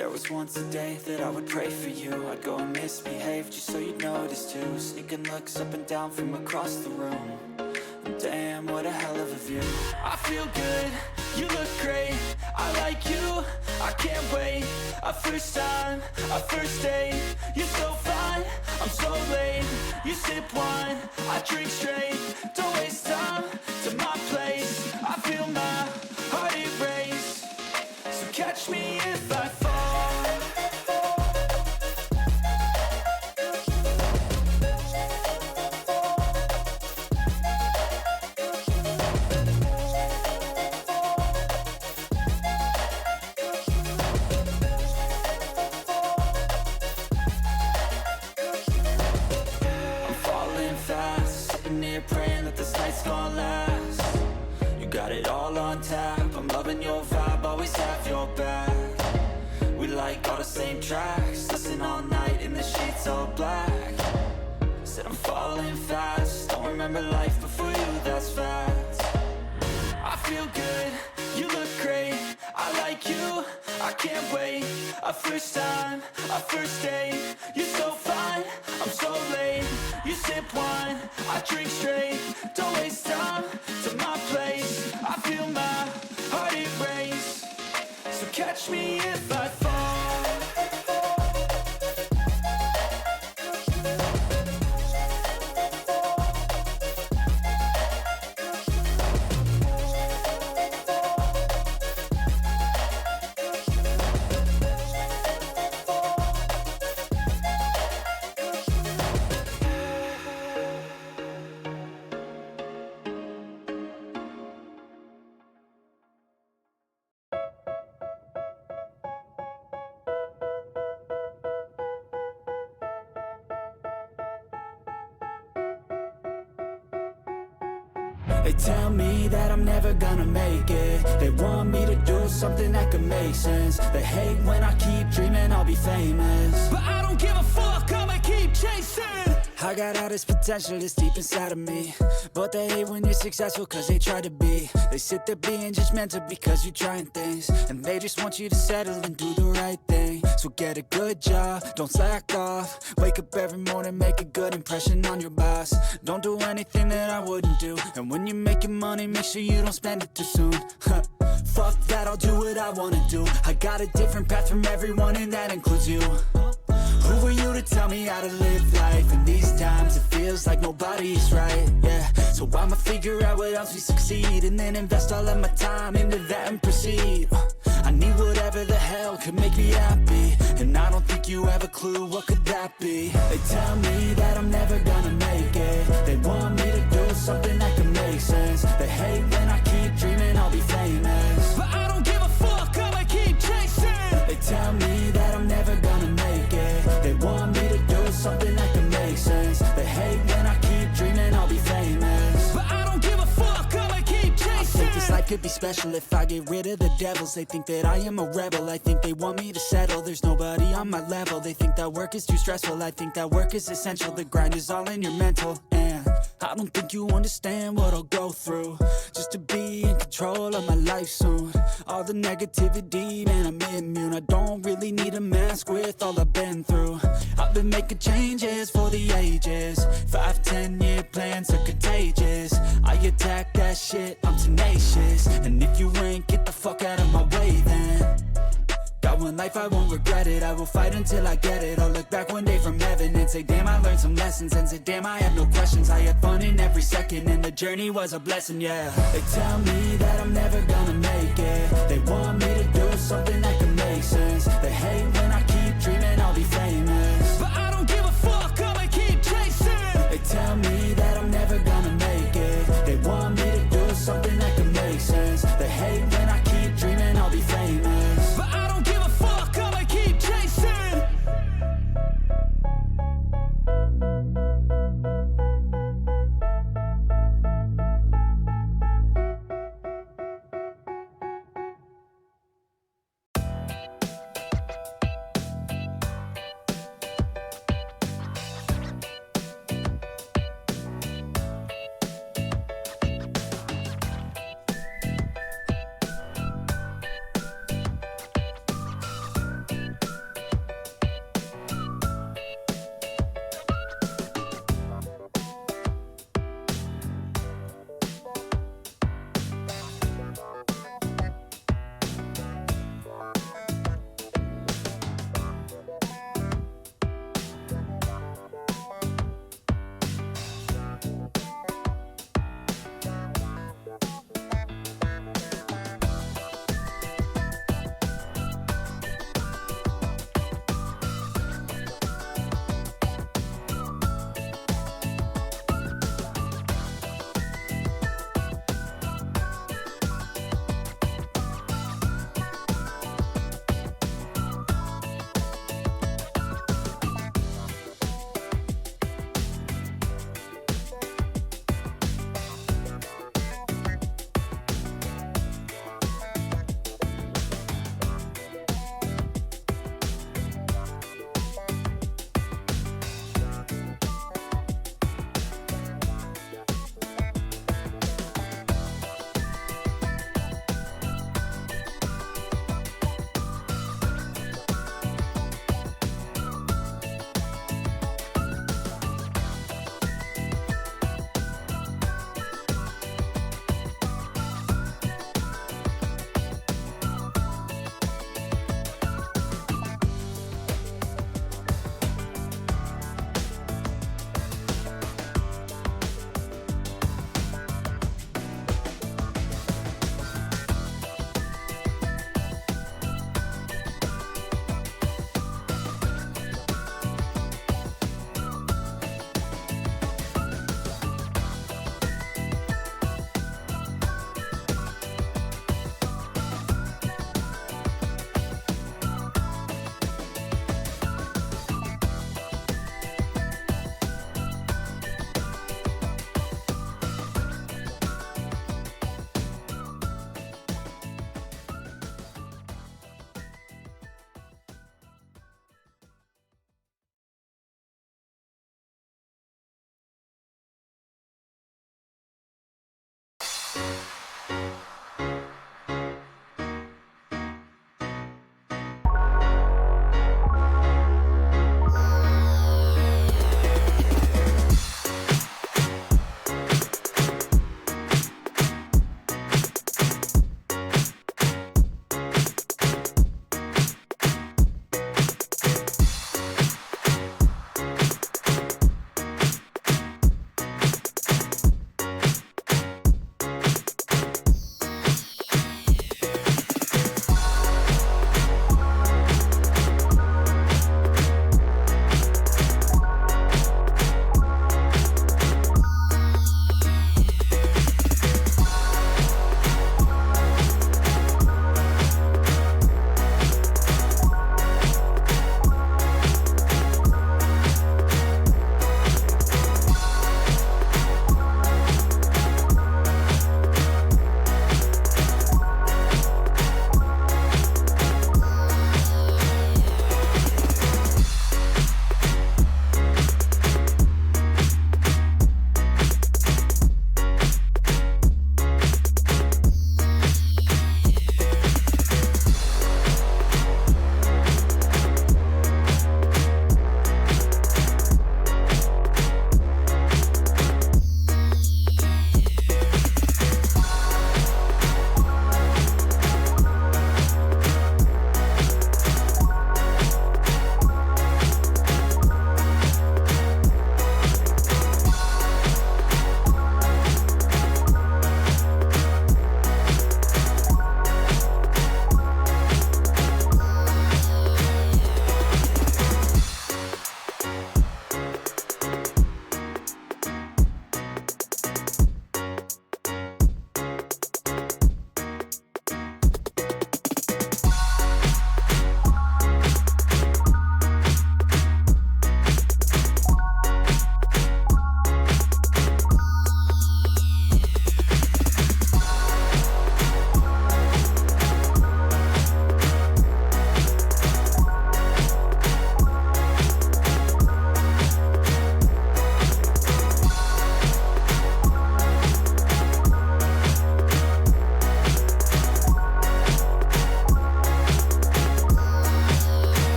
There was once a day that I would pray for you. I'd go and misbehave just so you'd notice too. Sneaking looks up and down from across the room. And damn, what a hell of a view. I feel good, you look great, I like you, I can't wait. A first time, a first date. You're so fine, I'm so late. You sip wine, I drink straight. Don't waste time to my place. I feel my heart erase. So catch me if I fall. I'm falling fast, sitting here praying that this night's gonna last. You got it all on tap, I'm loving your vibe, always have your back. We like all the same tracks, listen all night in the sheets all black. Said I'm falling fast, don't remember life before you, that's fact. I feel good, you look great, I like you, I can't wait. A first time, a first date. You're so fine, I'm so late. You sip wine, I drink straight. Don't waste time to my place. I feel my heart erase. So catch me if I fall. They tell me that I'm never gonna make it. They want me to do something that could make sense. They hate when I keep dreaming I'll be famous, but I don't give a fuck, I'ma keep chasing. I got all this potential that's deep inside of me, but they hate when you're successful cause they try to be. They sit there being judgmental because you're trying things, and they just want you to settle and do the right thing. So get a good job, don't slack off. Wake up every morning, make a good impression on your boss. Don't do anything that I wouldn't do, and when you're making money, make sure you don't spend it too soon. Fuck that, I'll do what I wanna do. I got a different path from everyone and that includes you. Who are you to tell me how to live life? In these times it feels like nobody's right, yeah. So I'ma figure out what else we succeed, and then invest all of my time into that and proceed. I need whatever the hell could make me happy, and I don't think you have a clue what could that be. They tell me that I'm never gonna make it. They want me to do something that can make sense. They hate when I keep dreaming I'll be famous, but I don't give a fuck, I'ma keep chasing. They tell me that I'm never gonna make it. They want me to do something that can make sense. They hate when I keep dreaming I'll be famous, but I don't give a fuck, I'ma keep chasing. I think this life could be special if I get rid of the devils. They think that I am a rebel, I think they want me to settle. There's nobody on my level. They think that work is too stressful, I think that work is essential. The grind is all in your mental, and I don't think you understand what I'll go through just to be in control of my life soon. All the negativity, man, I'm immune. I don't really need a mask with all I've been through. I've been making changes for the ages. 5-10 year plans are contagious. I attack that shit, I'm tenacious. And if you ain't, get the fuck out of my way then. Got one life, I won't regret it. I will fight until I get it. I'll look back one day from heaven and say, damn, I learned some lessons. And say, damn, I had no questions. I had fun in every second, and the journey was a blessing, yeah. They tell me that I'm never gonna make it. They want me to do something that can